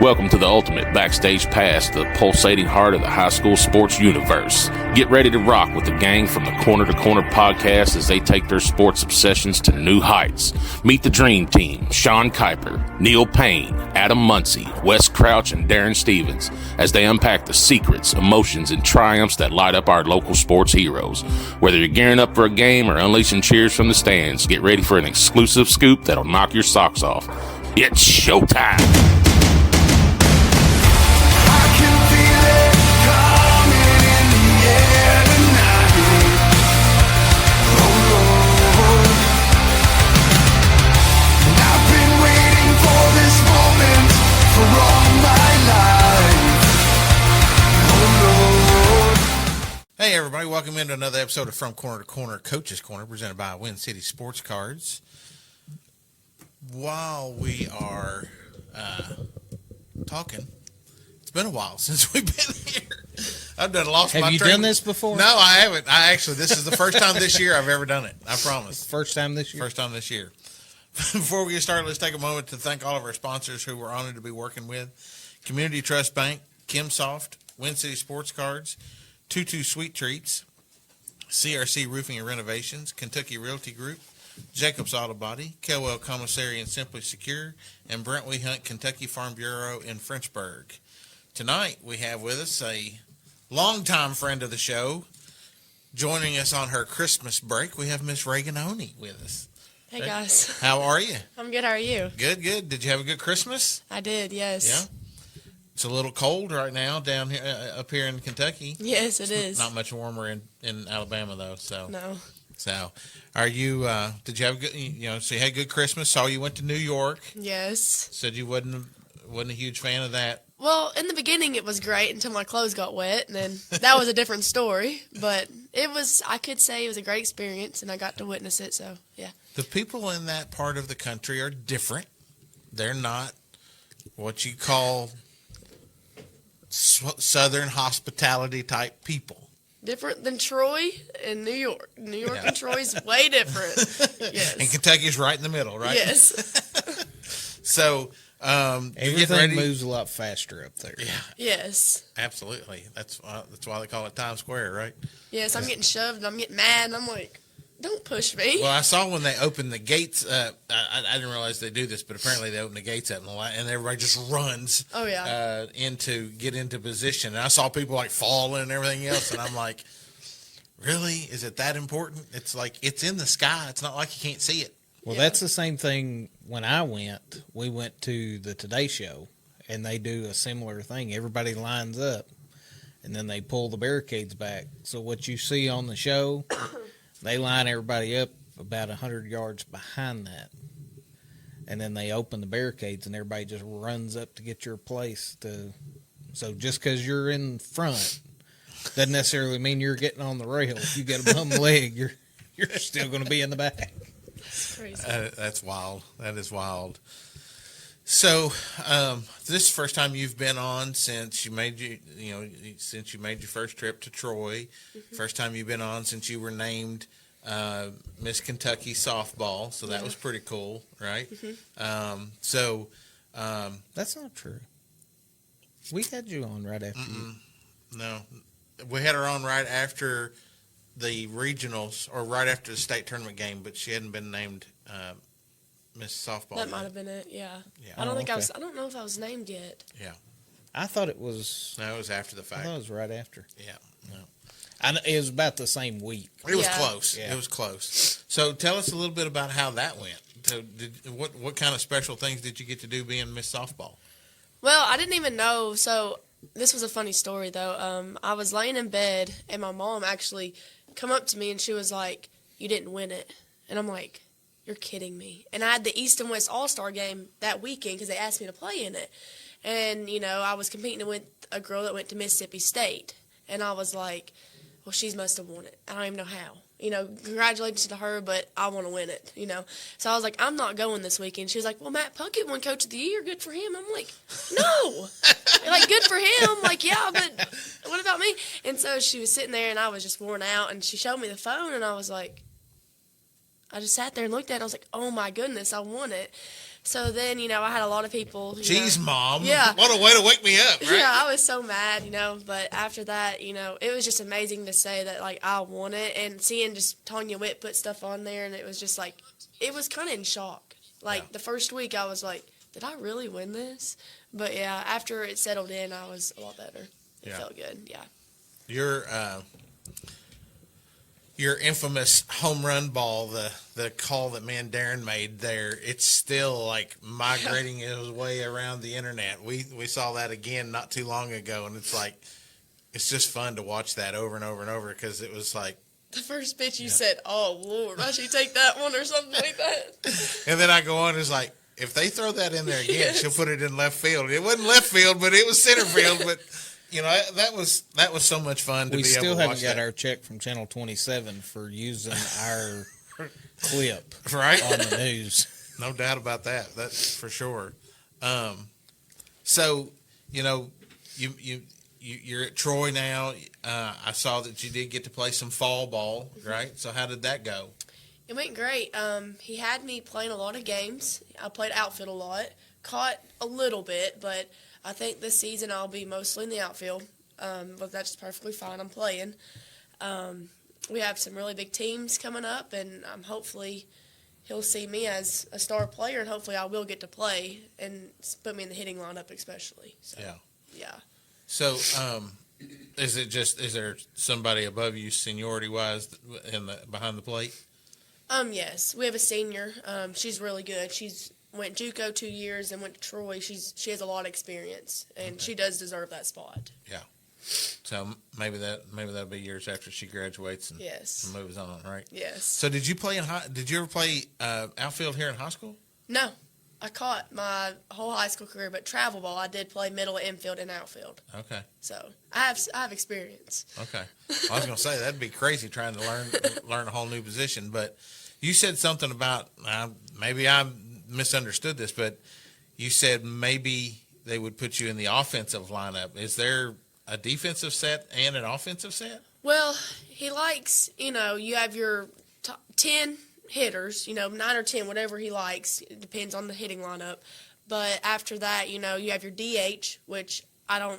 Welcome to the ultimate backstage pass, the pulsating heart of the high school sports universe. Get ready to rock with the gang from the Corner to Corner podcast as they take their sports obsessions to new heights. Meet the dream team, Sean Kiper, Neil Payne, Adam Muncy, Wes Crouch, and Daron Stevens as they unpack the secrets, emotions, and triumphs that light up our local sports heroes. Whether you're gearing up for a game or unleashing cheers from the stands, get ready for an exclusive scoop that'll knock your socks off. It's showtime! Hey everybody, welcome into another episode of From Corner to Corner, Coach's Corner, presented by WinCity Sports Cards. While we are talking, it's been a while since we've been here. I've lost my train. Have you done this before? No, I haven't. This is the first time this year I've ever done it. I promise. First time this year? First time this year. Before we get started, let's take a moment to thank all of our sponsors who we're honored to be working with. Community Trust Bank, Kimsoft, WinCity Sports Cards, Tutu Sweet Treats, CRC Roofing and Renovations, Kentucky Realty Group, Jacobs Auto Body, Kelwell Commissary and Simply Secure, and Brent We Hunt Kentucky Farm Bureau in Frenchburg. Tonight we have with us a longtime friend of the show. Joining us on her Christmas break, we have Miss Reaghan Oney with us. Hey guys. How are you? I'm good. How are you? Good, good. Did you have a good Christmas? I did, yes. Yeah. It's a little cold right now down here, up here in Kentucky. Yes, it is. Not much warmer in Alabama though. So no. So, are you? Did you have a good? So you had a good Christmas. Saw you went to New York. Yes. Said you wasn't a huge fan of that. Well, in the beginning it was great until my clothes got wet, and then that was a different story. But it was, I could say, it was a great experience, and I got to witness it. So yeah. The people in that part of the country are different. They're not what you call Southern hospitality type people. Different than Troy and New York. New York and Troy's way different. Yes. And Kentucky's right in the middle, right? Yes. So everything moves a lot faster up there. Yeah. Yes. Absolutely. That's why they call it Times Square, right? Yes, I'm getting shoved and I'm getting mad and I'm like, don't push me. Well, I saw when they opened the gates. I didn't realize they do this, but apparently they open the gates up and everybody just runs. Oh yeah. Get into position. And I saw people like falling and everything else, and I'm like, really? Is it that important? It's like it's in the sky. It's not like you can't see it. Well, that's the same thing when I went. We went to the Today Show, and they do a similar thing. Everybody lines up, and then they pull the barricades back. So what you see on the show. They line everybody up about 100 yards behind that. And then they open the barricades and everybody just runs up to get your place. So just because you're in front doesn't necessarily mean you're getting on the rail. If you get a bum leg, you're still going to be in the back. That's crazy. That's wild. That is wild. So this is the first time you've been on since you made your first trip to Troy. Mm-hmm. First time you've been on since you were named Miss Kentucky softball. So that was pretty cool, right? Mm-hmm. That's not true. We had you on right after you. No, we had her on right after the regionals or right after the state tournament game, but she hadn't been named Miss Softball. That might have been it, yeah. Yeah. I don't know if I was named yet. Yeah. I thought it was. No, it was after the fact. I thought it was right after. Yeah. No. It was about the same week. It was close. Yeah. It was close. So tell us a little bit about how that went. So what kind of special things did you get to do being Miss Softball? Well, I didn't even know. So this was a funny story, though. I was laying in bed, and my mom actually come up to me, and she was like, "You didn't win it." And I'm like, "You're kidding me." And I had the East and West All-Star game that weekend because they asked me to play in it. And, I was competing with a girl that went to Mississippi State. And I was like, well, she must have won it. I don't even know how. Congratulations to her, but I want to win it, So I was like, I'm not going this weekend. She was like, well, Matt Puckett won Coach of the Year. Good for him. I'm like, no. Like, good for him. Like, yeah, but what about me? And so she was sitting there, and I was just worn out. And she showed me the phone, and I was like, I just sat there and looked at it. I was like, oh, my goodness, I won it. So then, I had a lot of people. Jeez, Mom. Yeah. What a way to wake me up, right? Yeah, I was so mad, But after that, it was just amazing to say that, like, I won it. And seeing just Tanya Witt put stuff on there, and it was just like, it was kind of in shock. Like, the first week, I was like, did I really win this? But, yeah, after it settled in, I was a lot better. It felt good, yeah. Your infamous home run ball, the call that me and Daron made there, it's still like migrating his way around the internet. We saw that again not too long ago, and it's like, it's just fun to watch that over and over and over because it was like, the first pitch you said, oh, Lord, I should take that one or something like that. And then I go on, it's like, if they throw that in there again, she'll put it in left field. It wasn't left field, but it was center field, but... that was so much fun to be able to watch. We still haven't got our check from Channel 27 for using our clip right on the news. No doubt about that. That's for sure. So, you're at Troy now. I saw that you did get to play some fall ball, right? So how did that go? It went great. He had me playing a lot of games. I played outfield a lot, caught a little bit, but I think this season I'll be mostly in the outfield, but that's perfectly fine. I'm playing. We have some really big teams coming up, and hopefully he'll see me as a star player, and hopefully I will get to play and put me in the hitting lineup especially. So, yeah. So is there somebody above you seniority-wise behind the plate? Yes. We have a senior. She's really good. She's went JUCO 2 years and went to Troy. She has a lot of experience, and she does deserve that spot. Yeah. So maybe that'll be years after she graduates and moves on, right? Yes. So did you ever play outfield here in high school? No, I caught my whole high school career, but travel ball I did play middle, infield, and outfield. Okay. So I have experience. Okay. I was gonna say that'd be crazy trying to learn a whole new position, but you said something about maybe I misunderstood this, but you said maybe they would put you in the offensive lineup. Is there a defensive set and an offensive set? Well, he likes, you have your top 10 hitters, 9 or 10, whatever he likes. It depends on the hitting lineup. But after that, you have your DH, which I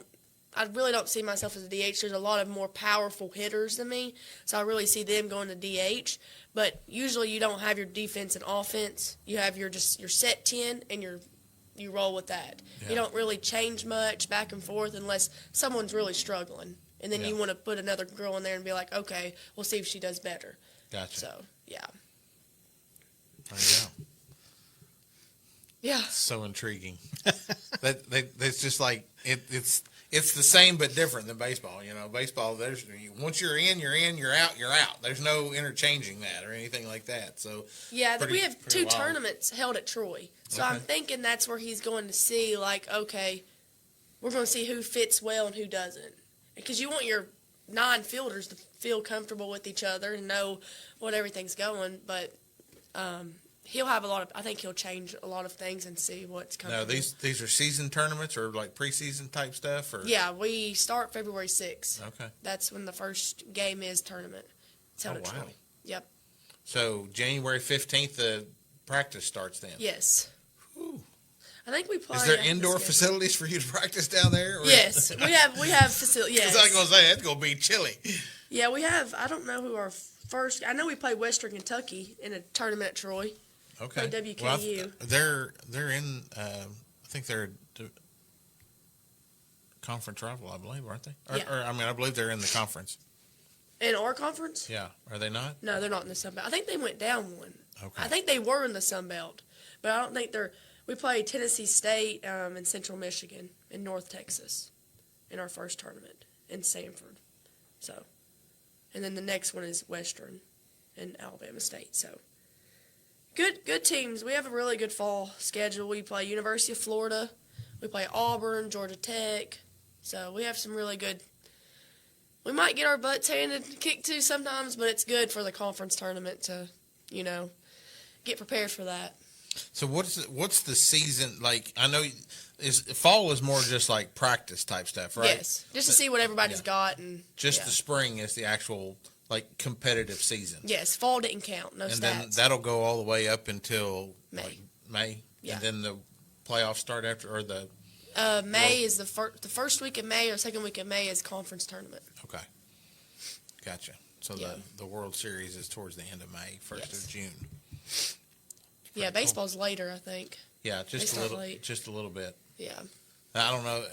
really don't see myself as a DH. There's a lot of more powerful hitters than me, so I really see them going to DH. But usually you don't have your defense and offense. You have your set 10, and you roll with that. Yeah. You don't really change much back and forth unless someone's really struggling. And then you want to put another girl in there and be like, okay, we'll see if she does better. Gotcha. So, yeah. There you go. Yeah. So intriguing. It's just like it's the same but different than baseball. Baseball, once you're in, you're out, you're out. There's no interchanging that or anything like that. So yeah, we have two tournaments held at Troy. So I'm thinking that's where he's going to see, like, okay, we're going to see who fits well and who doesn't. Because you want your 9 fielders to feel comfortable with each other and know what everything's going. But he'll have I think he'll change a lot of things and see what's coming. Now, these are season tournaments or like preseason type stuff? Or? Yeah, we start February 6th. Okay. That's when the first game is tournament. It's held at Troy. Yep. So January 15th, the practice starts then? Yes. Whew. I think we play. Is there indoor facilities for you to practice down there? Or? Yes, we have facilities. Yes. I was going to say, it's going to be chilly. Yeah, we have. I don't know who our first. I know we played Western Kentucky in a tournament at Troy. Okay. WKU. Well, they're in. I think they're conference rival, I believe, aren't they? I believe they're in the conference. In our conference? Yeah. Are they not? No, they're not in the Sun Belt. I think they went down one. Okay. I think they were in the Sun Belt, but I don't think they're. We played Tennessee State in Central Michigan in North Texas in our first tournament in Sanford. So, and then the next one is Western and Alabama State. So, good teams. We have a really good fall schedule. We play University of Florida. We play Auburn, Georgia Tech. So, we have some really good. We might get our butts kicked to sometimes, but it's good for the conference tournament to, get prepared for that. So what's the season like? I know fall is more just like practice type stuff, right? Yes, just to see what everybody's got, and the spring is the actual like competitive season. Yes, fall didn't count. No and stats. then that'll go all the way up until May. like, May. Yeah. And then the playoffs start after, or the May is the first week of May or second week of May is conference tournament. okay, gotcha. So Yeah. the World Series is towards the end of May, 1st Yes. of June. Yeah, cool. baseball's later, I think. Yeah, It's just a not little, late. just a little bit. Yeah. I don't know,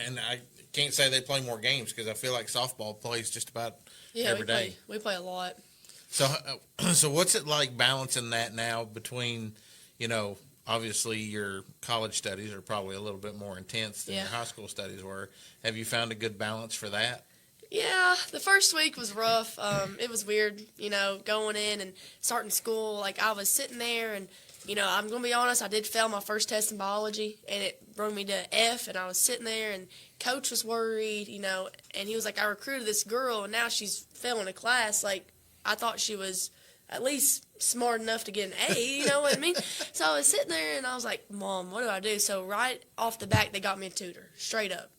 and I can't say they play more games because I feel like softball plays just about Yeah, every day. we play a lot. So, so what's it like balancing that now between, obviously your college studies are probably a little bit more intense than Yeah. your high school studies were. Have you found a good balance for that? Yeah, the first week was rough. It was weird, going in and starting school. Like, I was sitting there and, I'm going to be honest, I did fail my first test in biology, and it brought me to F, and I was sitting there, and coach was worried, and he was like, I recruited this girl, and now she's failing a class. Like, I thought she was at least smart enough to get an A, you know what I mean? So I was sitting there, and I was like, Mom, what do I do? So right off the bat, they got me a tutor, straight up,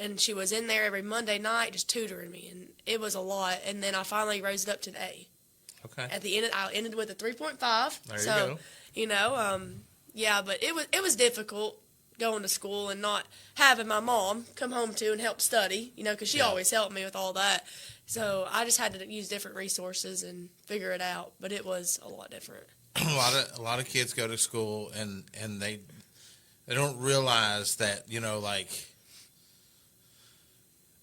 and she was in there every Monday night just tutoring me, and it was a lot. And then I finally rose it up to an A. Okay. At the end, I ended with a 3.5. There you go. Yeah, but it was difficult going to school and not having my mom come home to and help study, because she Yeah. always helped me with all that. So I just had to use different resources and figure it out. But it was a lot different. A lot of kids go to school and they don't realize that, like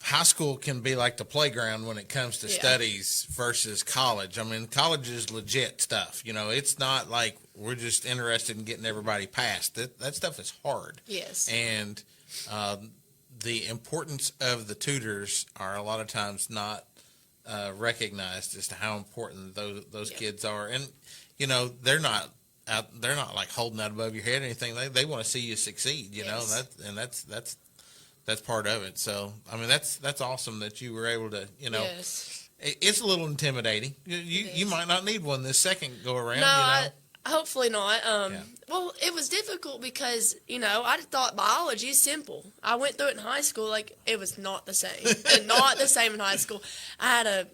high school can be like the playground when it comes to Yeah. studies versus college. I mean, college is legit stuff. It's not like we're just interested in getting everybody passed. That stuff is hard. Yes. And the importance of the tutors are a lot of times not recognized as to how important those Yeah. kids are. And they're not like holding that above your head or anything. They want to see you succeed. Yes. That's part of it. So I mean that's awesome that you were able to Yes. It's a little intimidating. You is. might not need one this second go around. No, hopefully not. Yeah. Well, it was difficult because, I thought biology is simple. I went through it in high school, like, it was not the same. And not the same in high school. I had a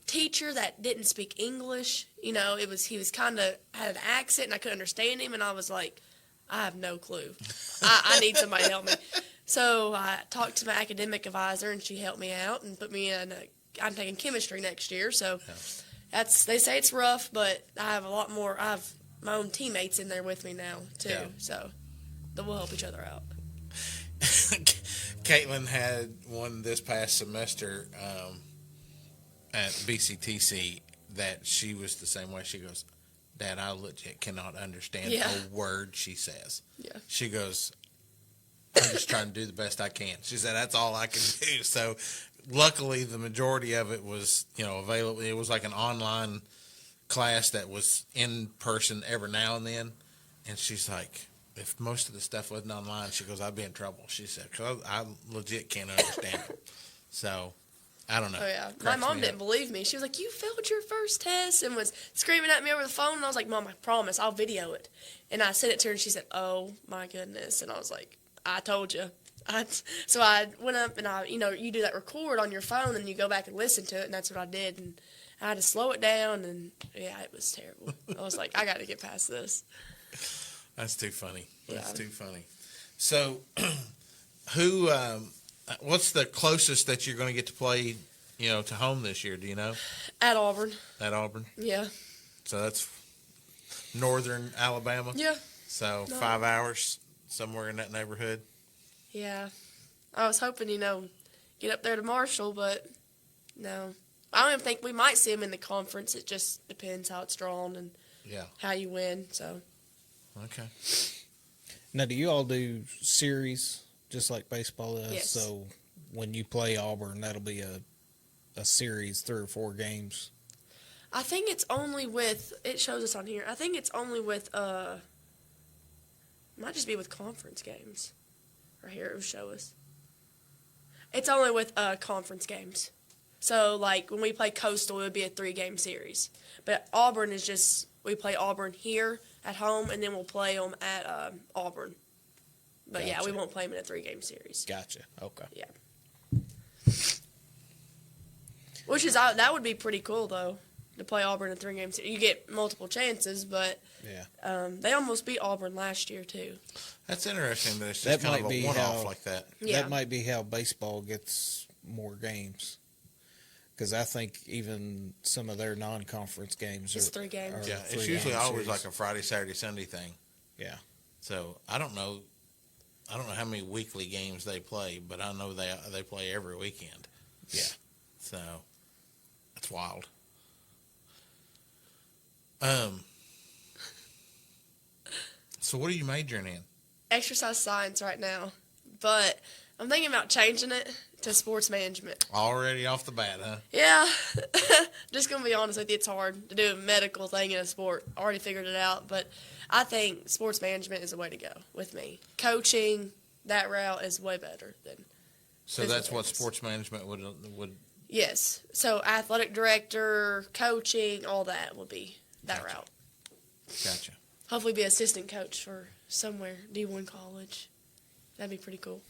teacher that didn't speak English. He was kind of had an accent, and I couldn't understand him, and I was like, I have no clue. I need somebody to help me. So I talked to my academic advisor, and she helped me out and put me in I'm taking chemistry next year, so they say it's rough, but I have a lot more. I have my own teammates in there with me now too, Yeah. so that we'll help each other out. Caitlin had one this past semester at BCTC that she was the same way. She goes, Dad, I legit cannot understand Yeah. a word she says. Yeah. She goes, I'm just trying to do the best I can. She said, that's all I can do. So luckily the majority of it was, available. It was like an online class that was in person every now and then. And she's like, if most of the stuff wasn't online, she goes, I'd be in trouble. She said, because I legit can't understand it. So I don't know. Oh yeah, my Cracks mom me didn't up. believe me. She was like, "You failed your first test," and was screaming at me over the phone. And I was like, "Mom, I promise, I'll video it." And I sent it to her, and she said, "Oh my goodness!" And I was like, "I told you." So I went up and you do that record on your phone, and you go back and listen to it, and that's what I did. And I had to slow it down, and yeah, it was terrible. I was like, I got to get past this. That's too funny. That's Yeah. too funny. So, what's the closest that you're going to get to play, to home this year? Do you know? At Auburn. At Auburn? Yeah. So that's northern Alabama? Yeah. So No. 5 hours, somewhere in that neighborhood? Yeah. I was hoping, get up there to Marshall, but no. I don't even think we might see them in the conference. It just depends how it's drawn and Yeah. how you win. So Okay. Now, do you all do series just like baseball does? Yes. So when you play Auburn, that'll be a series, 3 or 4 games. I think it's only with, it shows us on here, I think it's only with, might just be with conference games. Right here, it will show us. It's only with conference games. So, like, when we play Coastal, it would be a 3-game series. But Auburn is just, we play Auburn here at home, and then we'll play them at Auburn. But, yeah, we Gotcha. won't play them in a 3-game series. Gotcha. Okay. Yeah. Which is that would be pretty cool though, to play Auburn in 3 games. You get multiple chances, but they almost beat Auburn last year too. That's interesting that it's just kind of a one-off like that. Yeah. That might be how baseball gets more games. Because I think even some of their non-conference games it's 3 games. Yeah, it's usually always like a Friday, Saturday, Sunday thing. Yeah. So I don't know how many weekly games they play, but I know they play every weekend. Yeah. So that's wild. So what are you majoring in? Exercise science right now, but I'm thinking about changing it to sports management. Already off the bat, huh? Yeah. Just going to be honest with you, it's hard to do a medical thing in a sport. I already figured it out, but I think sports management is the way to go with me. Coaching, that route is way better than So that's what sports management would. Yes. So athletic director, coaching, all that would be that route. Gotcha. Hopefully be assistant coach for somewhere, D1 college. That'd be pretty cool.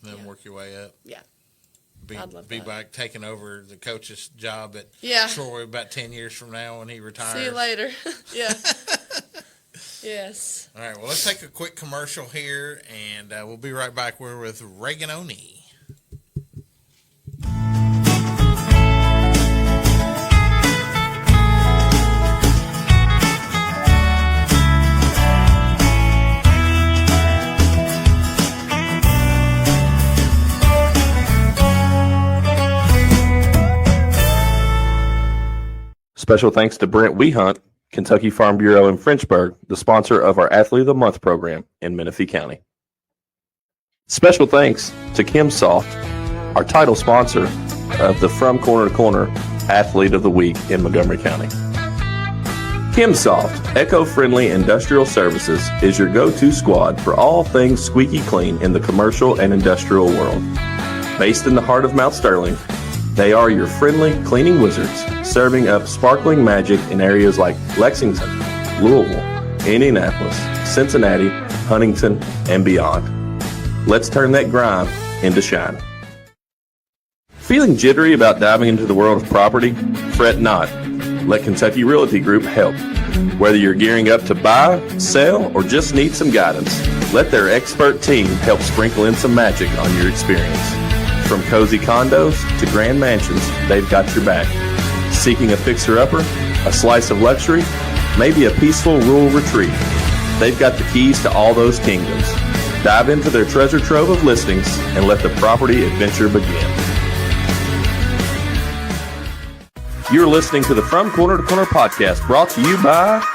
Then work your way up. Yeah. I'd love that. Back taking over the coach's job at Troy about 10 years from now when he retires. See you later. Yeah. Yes. All right. Well, let's take a quick commercial here, and we'll be right back. We're with Reaghan Oney. Special thanks to Brent Wehunt, Kentucky Farm Bureau in Frenchburg, the sponsor of our Athlete of the Month program in Menifee County. Special thanks to Kim Soft, our title sponsor of the From Corner to Corner Athlete of the Week in Montgomery County. Kim Soft, eco-friendly industrial services, is your go-to squad for all things squeaky clean in the commercial and industrial world. Based in the heart of Mount Sterling, they are your friendly cleaning wizards, serving up sparkling magic in areas like Lexington, Louisville, Indianapolis, Cincinnati, Huntington, and beyond. Let's turn that grime into shine. Feeling jittery about diving into the world of property? Fret not. Let Kentucky Realty Group help. Whether you're gearing up to buy, sell, or just need some guidance, let their expert team help sprinkle in some magic on your experience. From cozy condos to grand mansions, they've got your back. Seeking a fixer-upper, a slice of luxury, maybe a peaceful rural retreat, they've got the keys to all those kingdoms. Dive into their treasure trove of listings and let the property adventure begin. You're listening to the From Corner to Corner podcast, brought to you by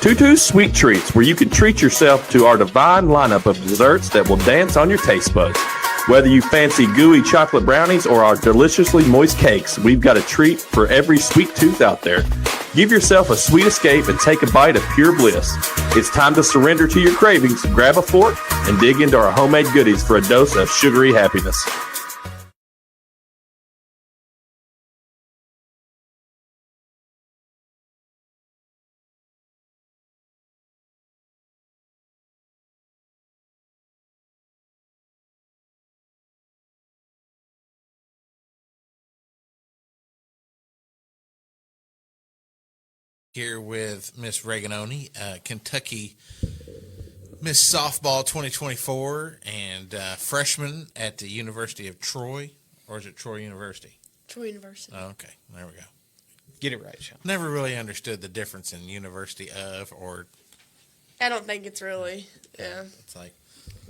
Tutu's Sweet Treats, where you can treat yourself to our divine lineup of desserts that will dance on your taste buds. Whether you fancy gooey chocolate brownies or our deliciously moist cakes, we've got a treat for every sweet tooth out there. Give yourself a sweet escape and take a bite of pure bliss. It's time to surrender to your cravings, grab a fork, and dig into our homemade goodies for a dose of sugary happiness. Here with Miss Reaghan Oney, Kentucky Miss Softball 2024 and freshman at the University of Troy, or is it Troy University? Troy University. Oh, okay, there we go. Get it right, Sean. Never really understood the difference in University of or. I don't think it's really, yeah. It's like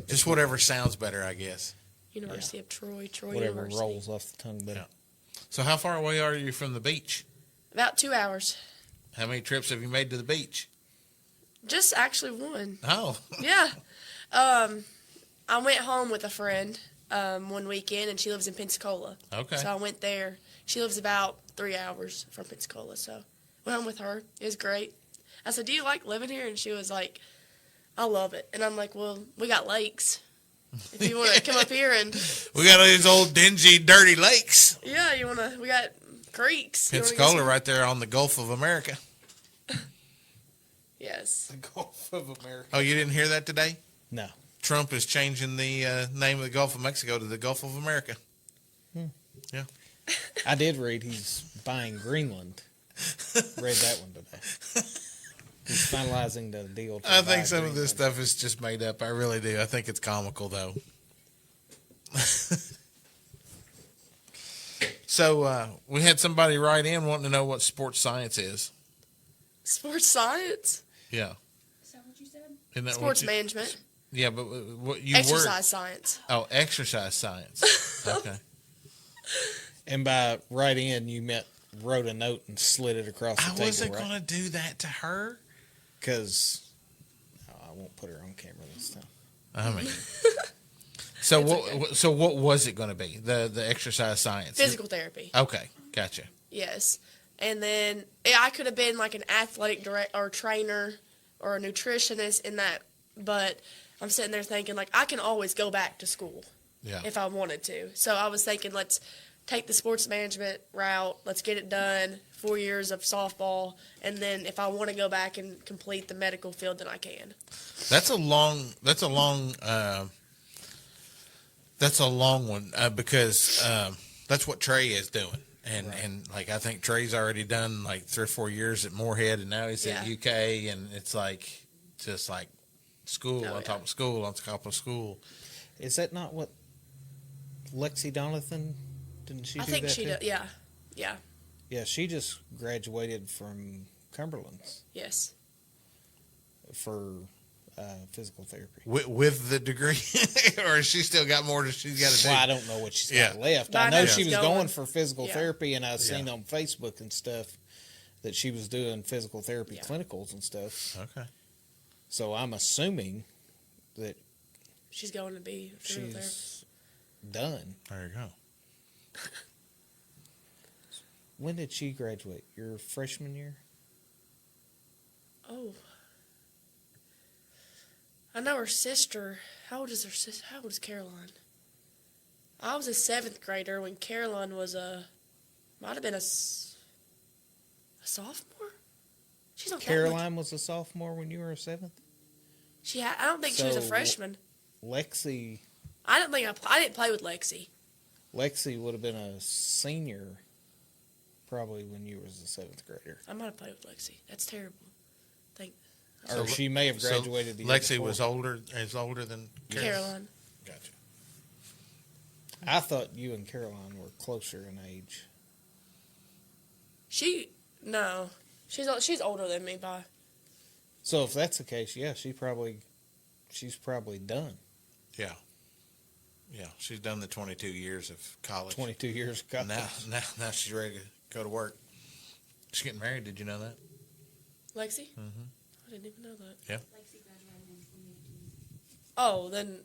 just whatever sounds better, I guess. University of Troy, Whatever University. rolls off the tongue better. Yeah. So how far away are you from the beach? About 2 hours. How many trips have you made to the beach? Just actually one. Oh. Yeah. I went home with a friend one weekend, and she lives in Pensacola. Okay. So I went there. She lives about 3 hours from Pensacola, so went home with her. It was great. I said, do you like living here? And she was like, I love it. And I'm like, well, we got lakes. If you want to come up here and... We got these old dingy, dirty lakes. Yeah, we got creeks. Pensacola right there on the Gulf of America. Yes. The Gulf of America. Oh, you didn't hear that today? No. Trump is changing the name of the Gulf of Mexico to the Gulf of America. Yeah. I did read he's buying Greenland. Read that one today. He's finalizing the deal. I think some of this stuff is just made up. I really do. I think it's comical, though. So we had somebody write in wanting to know what sports science is. Sports science? Yeah. Is that what you said? Isn't that Sports what you, management. Yeah, but what you Exercise science. Oh, exercise science. Okay. And by write in, you wrote a note and slid it across the table. I wasn't going to do that to her. Because I won't put her on camera this time. I mean, so what was it going to be? The exercise science, Physical therapy. Okay, gotcha. Yes, and then I could have been like an athletic or trainer or a nutritionist in that, but I'm sitting there thinking like I can always go back to school Yeah. if I wanted to. So I was thinking, let's take the sports management route. Let's get it done. 4 years of softball, and then if I want to go back and complete the medical field, then I can. That's a long one because that's what Trey is doing, and like I think Trey's already done like 3 or 4 years at Moorhead, and now he's at UK, and it's like just like school on top of school on top of school. Is that not what Lexi Donathan, didn't she I do think that she too? does. Yeah, yeah, Yeah, she just graduated from Cumberland's yes. for physical therapy. With the degree, or has she still got more that she's got to do? Well, I don't know what she's got left. But I know I know she she's was going. going for physical Yeah. therapy, and I've seen on Facebook and stuff that she was doing physical therapy clinicals and stuff. Okay. So I'm assuming that She's going to be a physical therapist. she's done. There you go. When did she graduate? Your freshman year? Oh. I know her sister. How old is her sister? How old is Caroline? I was a 7th grader when Caroline was might have been a sophomore? She's not Caroline was a sophomore when you were a 7th? I don't think she was a So, freshman. Lexi I didn't play with Lexi. would have been a senior probably when you was a 7th grader. I might have played with Lexi. That's terrible. Or she may have graduated the year Lexi before. was older than Caroline. Gotcha. I thought you and Caroline were closer in age. No. She's older than me by. So if that's the case, yeah, she's probably done. Yeah. Yeah, she's done the 22 years of college. 22 years ago. Now she's ready to go to work. She's getting married. Did you know that? Lexi? Mm-hmm. I didn't even know that. Yeah. Lexi graduated in 2018. Oh, then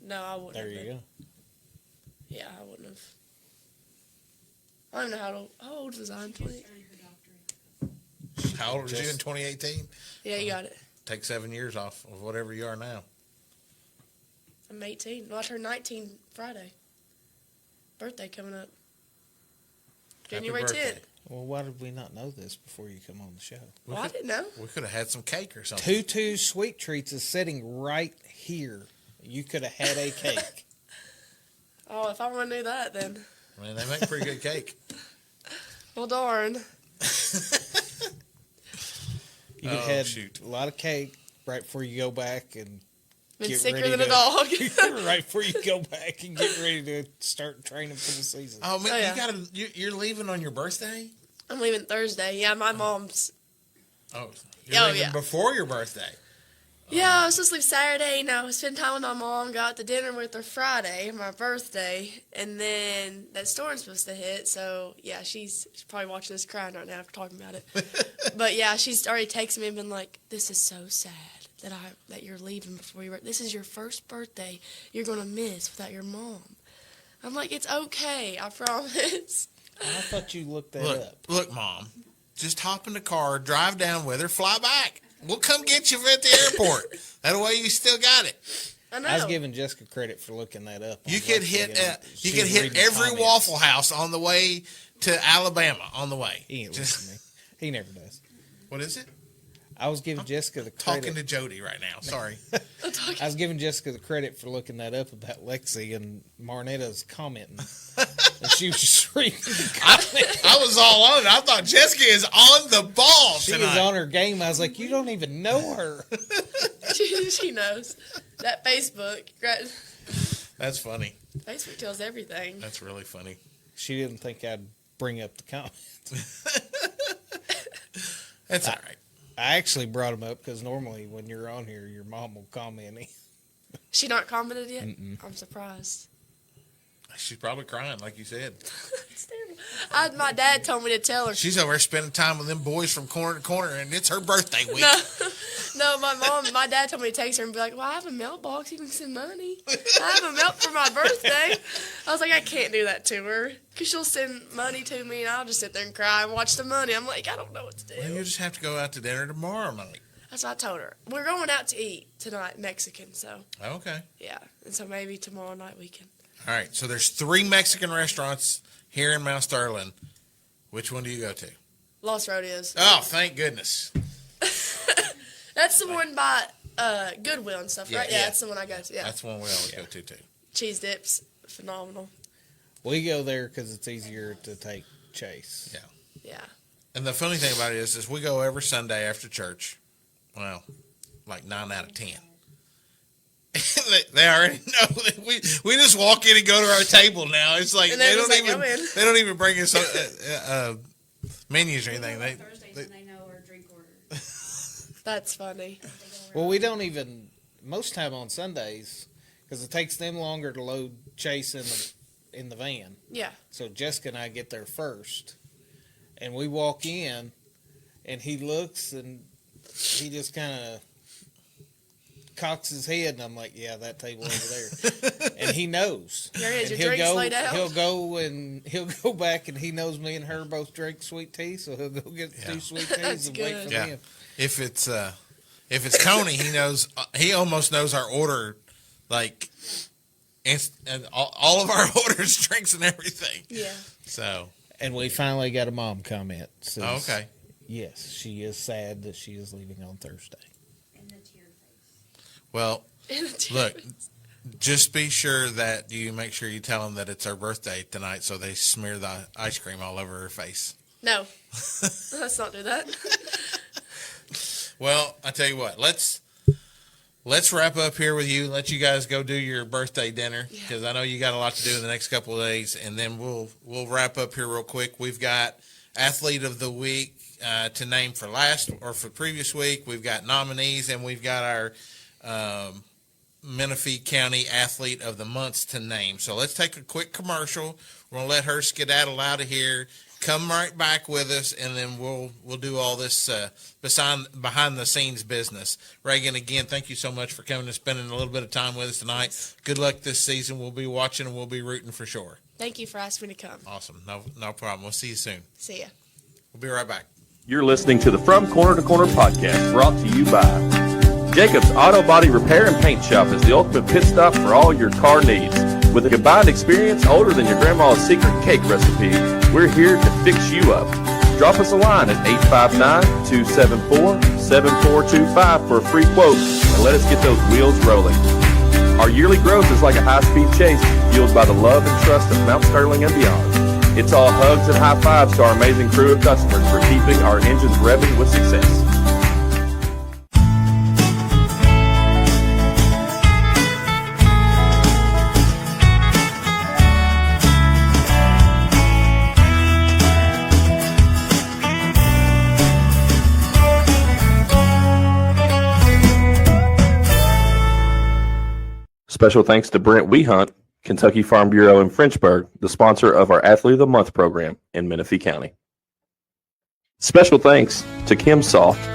no, I wouldn't. There have you been. go. Yeah, I wouldn't have. I don't even know how old was I in 20? Earned her doctorate. How old was you in 2018? Yeah, you got it. Take 7 years off of whatever you are now. I'm 18. Well, I turned 19 Friday. Birthday coming up. January Happy 10th. birthday. Well, why did we not know this before you come on the show? Well, I didn't know. We could have had some cake or something. Tutu Sweet Treats is sitting right here. You could have had a cake. Oh, if I would have knew that, then. I mean, they make pretty good cake. Well, darn. You could have had a lot of cake right before you go back and Been get sicker ready than a to- dog. right before you go back and get ready to start training for the season. Oh man, Oh, yeah. you're leaving on your birthday? I'm leaving Thursday. Yeah, my mom's. Oh, Oh, leaving yeah. before your birthday. Yeah, I was supposed to leave Saturday. No, spend time with my mom. Got to dinner with her Friday, my birthday, and then that storm's supposed to hit. So yeah, she's probably watching this crying right now after talking about it. But yeah, she's already texted me and been like, "This is so sad that you're leaving before your birthday. This is your first birthday you're gonna miss without your mom." I'm like, "It's okay, I promise." I thought you looked that up. Look, Mom, just hop in the car, drive down with her, fly back. We'll come get you at the airport. That way you still got it. I know. I was giving Jessica credit for looking that up. You on could Lexi, hit and you she could was hit reading the every comments. Waffle House on the way to Alabama on the way. He ain't Just- listening to me. He never does. What is it? I was giving Jessica the credit. Talking to Jody right now. Sorry. I was giving Jessica the credit for looking that up about Lexi, and Marnetta's commenting. And she was just reading the comment. I was all on it. I thought Jessica is on the ball She tonight. was on her game. I was like, you don't even know her. She knows. That Facebook. Right? That's funny. Facebook tells everything. That's really funny. She didn't think I'd bring up the comment. That's all right. I actually brought them up because normally when you're on here, your mom will comment. She not commented yet? I'm surprised. She's probably crying, like you said. It's terrible. My dad told me to tell her. She's over there spending time with them boys from corner to corner, and it's her birthday week. No, my dad told me to text her and be like, well, I have a mailbox. You can send money. I have a mail for my birthday. I was like, I can't do that to her because she'll send money to me, and I'll just sit there and cry and watch the money. I'm like, I don't know what to do. Well, you just have to go out to dinner tomorrow night. That's what I told her. We're going out to eat tonight, Mexican, so. Okay. Yeah, and so maybe tomorrow night we can. All right, so there's 3 Mexican restaurants here in Mount Sterling. Which one do you go to? Los Rodeos. Oh, thank goodness. That's the one by Goodwill and stuff, right? Yeah, that's the one I go to. Yeah. That's the one we always go to, too. Cheese dips, phenomenal. We go there because it's easier to take Chase. Yeah. Yeah. And the funny thing about it is we go every Sunday after church. Well, like 9 out of 10. They already know that we just walk in and go to our table now. It's like they don't even bring us menus or anything. Thursdays and they know our drink order. That's funny. Well, we don't even, most time on Sundays, because it takes them longer to load Chase in the van. Yeah. So Jessica and I get there first, and we walk in, and he looks, and he just kind of cocks his head, and I'm like, yeah, that table over there. And he knows. There is, And your drink's laid out. He'll go back, and he knows me and her both drink sweet tea, so he'll go get 2 sweet teas That's and wait good. for Yeah. them. If it's Coney, he knows. He almost knows our order, like, and all of our orders, drinks, and everything. Yeah. So. And we finally got a mom comment. Says, Oh, okay. Yes, she is sad that she is leaving on Thursday. And the tear face. Well, look, just be sure that you make sure you tell them that it's her birthday tonight, so they smear the ice cream all over her face. No. Let's not do that. Well, I tell you what, let's wrap up here with you. Let you guys go do your birthday dinner because I know you got a lot to do in the next couple of days, and then we'll wrap up here real quick. We've got Athlete of the Week to name for last or for previous week. We've got nominees, and we've got our Menifee County Athlete of the Month to name. So let's take a quick commercial. We're gonna let her skedaddle out of here. Come right back with us, and then we'll do all this behind the scenes business. Reaghan, again, thank you so much for coming and spending a little bit of time with us tonight. Good luck this season. We'll be watching and we'll be rooting for sure. Thank you for asking me to come. Awesome. No problem. We'll see you soon. See ya. We'll be right back. You're listening to the From Corner to Corner podcast, brought to you by Jacob's Auto Body Repair and Paint Shop is the ultimate pit stop for all your car needs. With a combined experience older than your grandma's secret cake recipe, we're here to fix you up. Drop us a line at 859-274-7425 for a free quote and let us get those wheels rolling. Our yearly growth is like a high-speed chase fueled by the love and trust of Mount Sterling and beyond. It's all hugs and high fives to our amazing crew of customers for keeping our engines revving with success. Special thanks to Brent Wehunt, Kentucky Farm Bureau in Frenchburg, the sponsor of our Athlete of the Month program in Menifee County. Special thanks to Kim Soft,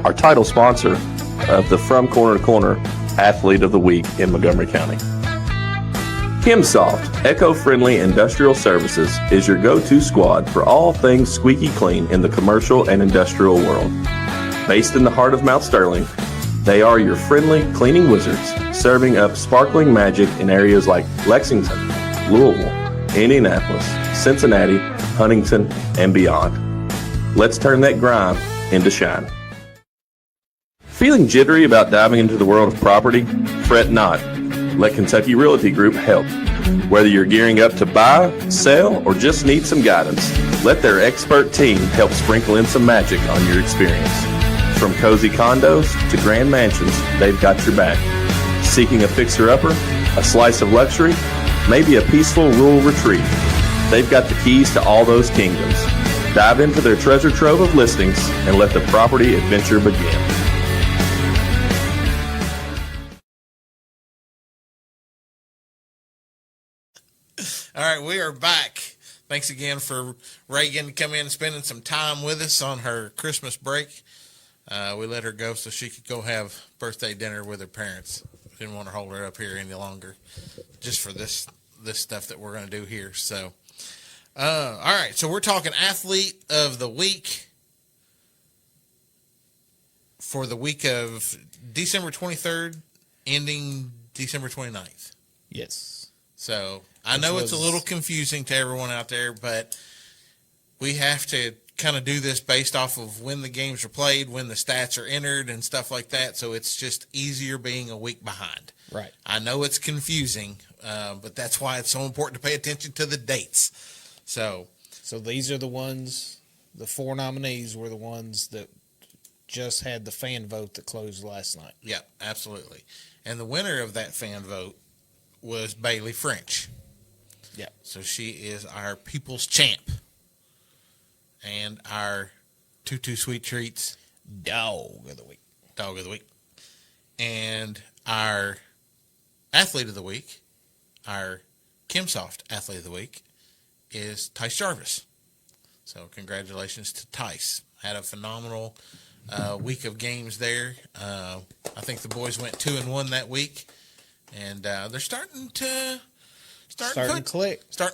our title sponsor of the From Corner to Corner Athlete of the Week in Montgomery County. Kim Soft, eco-friendly industrial services, is your go-to squad for all things squeaky clean in the commercial and industrial world. Based in the heart of Mount Sterling, they are your friendly cleaning wizards, serving up sparkling magic in areas like Lexington, Louisville, Indianapolis, Cincinnati, Huntington, and beyond. Let's turn that grime into shine. Feeling jittery about diving into the world of property? Fret not. Let Kentucky Realty Group help. Whether you're gearing up to buy, sell, or just need some guidance, let their expert team help sprinkle in some magic on your experience. From cozy condos to grand mansions, they've got your back. Seeking a fixer-upper, a slice of luxury, maybe a peaceful rural retreat? They've got the keys to all those kingdoms. Dive into their treasure trove of listings and let the property adventure begin. All right, we are back. Thanks again for Reaghan coming in and spending some time with us on her Christmas break. We let her go so she could go have birthday dinner with her parents. Didn't want to hold her up here any longer, just for this stuff that we're going to do here. So, all right. So we're talking athlete of the week for the week of December 23rd, ending December 29th. Yes. So I know it's a little confusing to everyone out there, but we have to kind of do this based off of when the games are played, when the stats are entered and stuff like that. So it's just easier being a week behind. Right. I know it's confusing, but that's why it's so important to pay attention to the dates. So these are the ones, the 4 nominees were the ones that just had the fan vote that closed last night. yeah, absolutely. And the winner of that fan vote was Bailey French. Yeah. So she is our people's champ and our Tutu Sweet Treats Dog of the week. Dog of the week. And our athlete of the week, our Kimsoft athlete of the week, is Tice Jarvis. So congratulations to Tice. Had a phenomenal week of games there. I think the boys went 2-1 that week, and they're starting to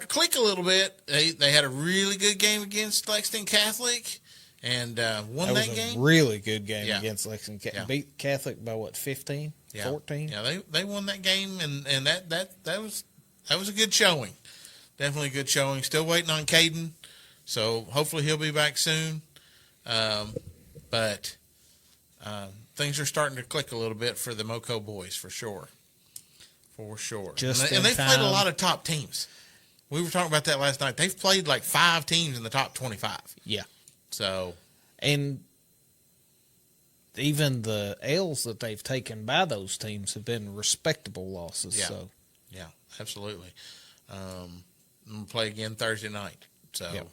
click a little bit. They had a really good game against Lexington Catholic, and won that game. A really good game Yeah. against Lexington. Yeah. Beat Catholic by what, 15, Yeah. 14? Yeah, they won that game, and that was a good showing. Definitely a good showing. Still waiting on Caden, so hopefully he'll be back soon. But things are starting to click a little bit for the Moco boys, for sure. For sure. And they've played a lot of top teams. We were talking about that last night. They've played like 5 teams in the top 25. Yeah. So. And even the L's that they've taken by those teams have been respectable losses. Yeah. So. Yeah, absolutely. I'm going to play again Thursday night. So, Yep.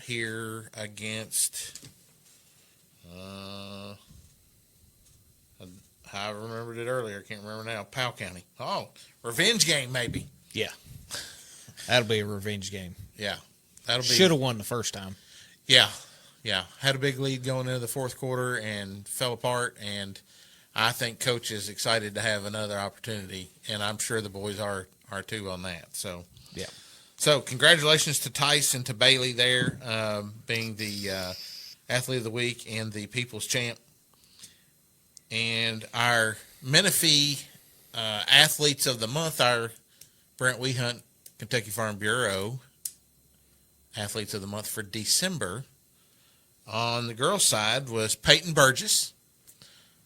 Here against, I remembered it earlier. Can't remember now. Powell County. Oh, revenge game maybe. Yeah. That'll be a revenge game. Yeah, that'll be. Should have won the first time. Yeah. Had a big lead going into the fourth quarter and fell apart. And I think Coach is excited to have another opportunity, and I'm sure the boys are too on that. So yeah. So congratulations to Tice and to Bailey there, being the athlete of the week and the people's champ. And our Menifee athletes of the month, our Brent Wehunt Kentucky Farm Bureau athletes of the month for December. On the girls' side was Peyton Burgess.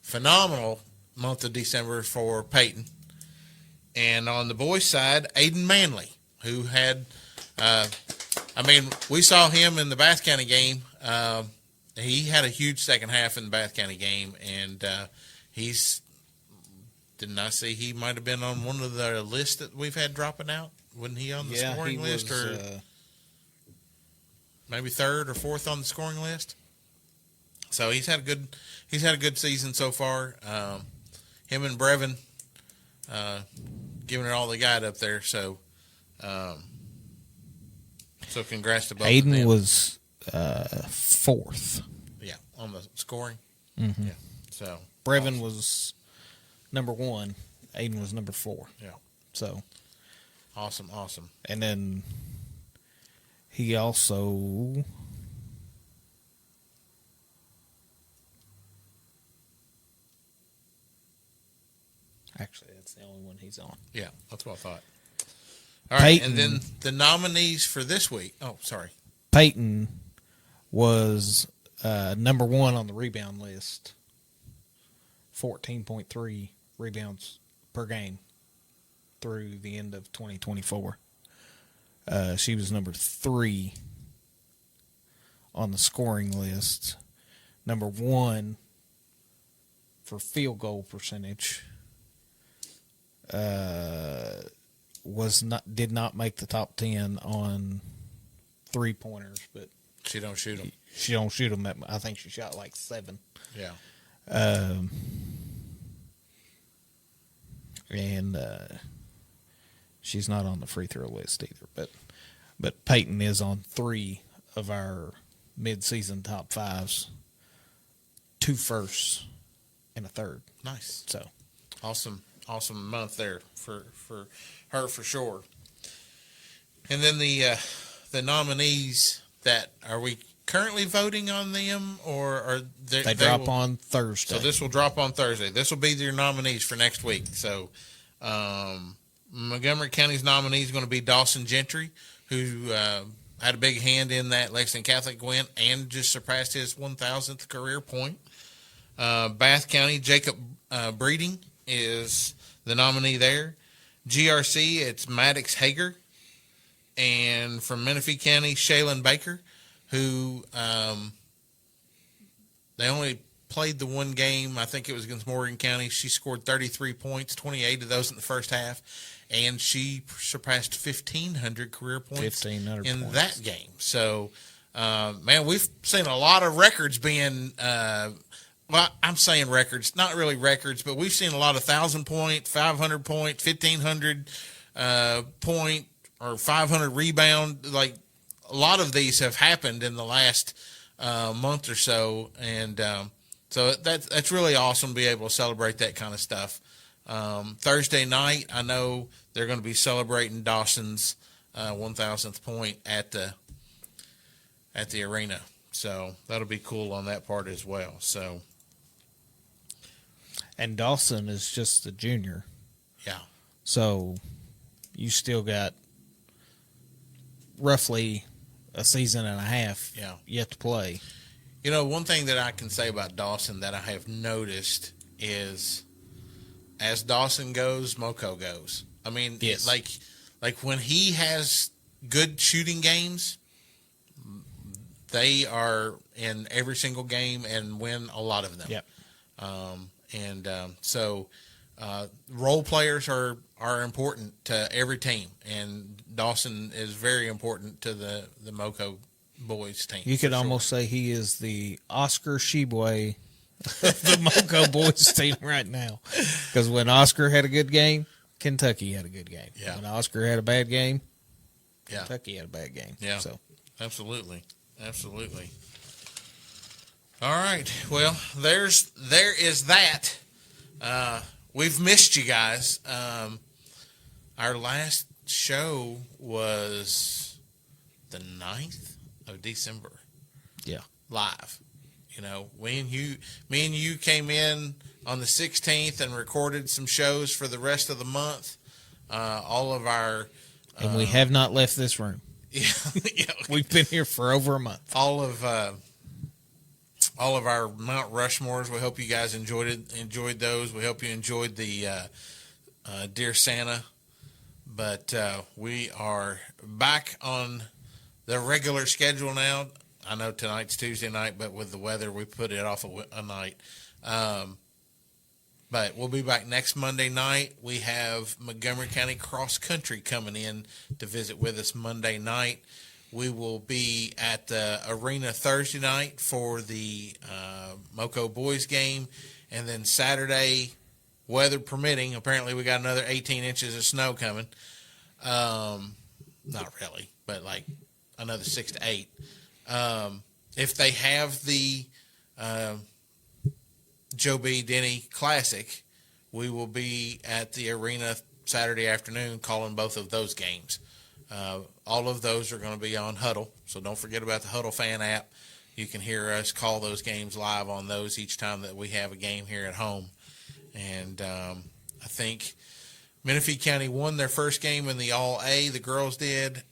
Phenomenal month of December for Peyton. And on the boys' side, Aiden Manley, who had, we saw him in the Bath County game. He had a huge second half in the Bath County game, and didn't I see he might have been on one of the lists that we've had dropping out? Wasn't he on the scoring list, or maybe third or fourth on the scoring list? So he's had a good season so far. Him and Brevin giving it all they got up there. So congrats to both of them. Aiden was fourth. Yeah, on the scoring. Mm-hmm. Yeah. So Brevin was number 1. Aiden was number 4. Yeah. So awesome. and then he also actually that's the only one he's on. Yeah, that's what I thought. All right, Peyton, and then the nominees for this week. Oh, sorry. Peyton was number 1 on the rebound list 14.3 rebounds per game through the end of 2024. She was number 3 on the scoring list. Number 1 for field goal percentage. Did not make the top 10 on 3-pointers, but She don't shoot them. she don't shoot them. I think she shot like 7. Yeah. And she's not on the free throw list either. But Payne is on 3 of our mid-season top 5s, 2 firsts and a third. Nice. So Awesome month there for her for sure. And then the nominees that are we currently voting on them, or are they drop on Thursday. So this will drop on Thursday. This will be your nominees for next week. So Montgomery County's nominee is going to be Dawson Gentry, who had a big hand in that Lexington Catholic win and just surpassed his 1,000th career point. Bath County, Jacob Breeding is the nominee there. GRC, it's Maddox Hager. And from Menifee County, Shaylin Baker, who they only played the one game. I think it was against Morgan County. She scored 33 points, 28 of those in the first half, and she surpassed 1,500 career points 1,500 in points. that game. So, man, we've seen a lot of records being well, I'm saying records, not really records, but we've seen a lot of 1,000-point, 500-point, 1,500 point, or 500 rebound. Like, a lot of these have happened in the last month or so, and so that's really awesome to be able to celebrate that kind of stuff. Thursday night, I know they're going to be celebrating Dawson's 1,000th point at the arena, so that'll be cool on that part as well. So, and Dawson is just a junior. yeah. So you still got roughly a season and a half yet to play. You know, one thing that I can say about Dawson that I have noticed is as Dawson goes, Moco goes. I mean, Yes. like when he has good shooting games, they are in every single game and win a lot of them. Yep. So role players are important to every team, and Dawson is very important to the Moco boys team. You could almost say he is the Oscar Sheboy of the Moco boys team right now. Because when Oscar had a good game, Kentucky had a good game. Yeah. When Oscar had a bad game, Yeah. Kentucky had a bad game. Yeah. So Absolutely. All right. Well, there is that. We've missed you guys. Our last show was the 9th of December. yeah. Live. You know, me and you came in on the 16th and recorded some shows for the rest of the month. All of our And we have not left this room. yeah, We've been here for over a month. all of our Mount Rushmores. We hope you guys enjoyed those. We hope you enjoyed the Dear Santa. But we are back on the regular schedule now. I know tonight's Tuesday night, but with the weather, we put it off a night. But we'll be back next Monday night. We have Montgomery County Cross Country coming in to visit with us Monday night. We will be at the arena Thursday night for the Moco boys game. And then Saturday, weather permitting, apparently we got another 18 inches of snow coming. Not really, but like another 6 to 8. If they have the Joe B. Denny Classic, we will be at the arena Saturday afternoon calling both of those games. All of those are going to be on Huddle, so don't forget about the Huddle fan app. You can hear us call those games live on those each time that we have a game here at home. And I think Menifee County won their first game in the All-A. The girls did.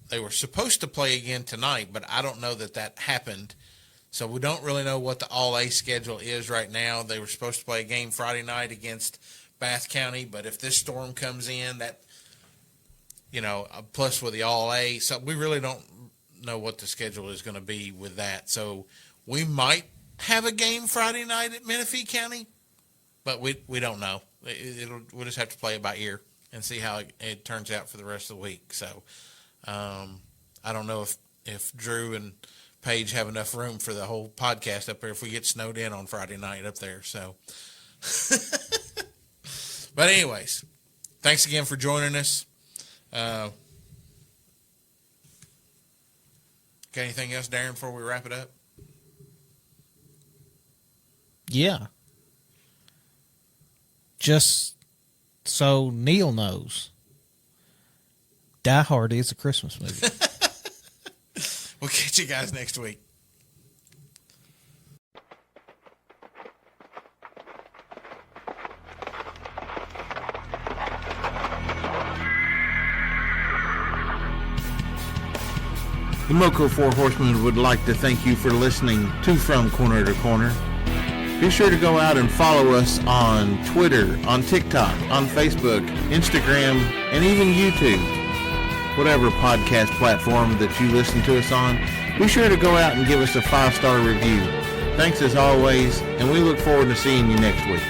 They were supposed to play again tonight, but I don't know that happened. So we don't really know what the All-A schedule is right now. They were supposed to play a game Friday night against Bath County, but if this storm comes in, that, plus with the All-A, so we really don't know what the schedule is going to be with that. So we might have a game Friday night at Menifee County, but we don't know. We'll just have to play it by ear and see how it turns out for the rest of the week. So I don't know if Drew and Paige have enough room for the whole podcast up there if we get snowed in on Friday night up there. So, but anyways, thanks again for joining us. Got anything else, Daron, before we wrap it up? Yeah. Just so Neil knows, Die Hard is a Christmas movie. We'll catch you guys next week. The Moco Four Horsemen would like to thank you for listening to From Corner to Corner. Be sure to go out and follow us on Twitter, on TikTok, on Facebook, Instagram, and even YouTube. Whatever podcast platform that you listen to us on, be sure to go out and give us a 5-star review. Thanks as always, and we look forward to seeing you next week.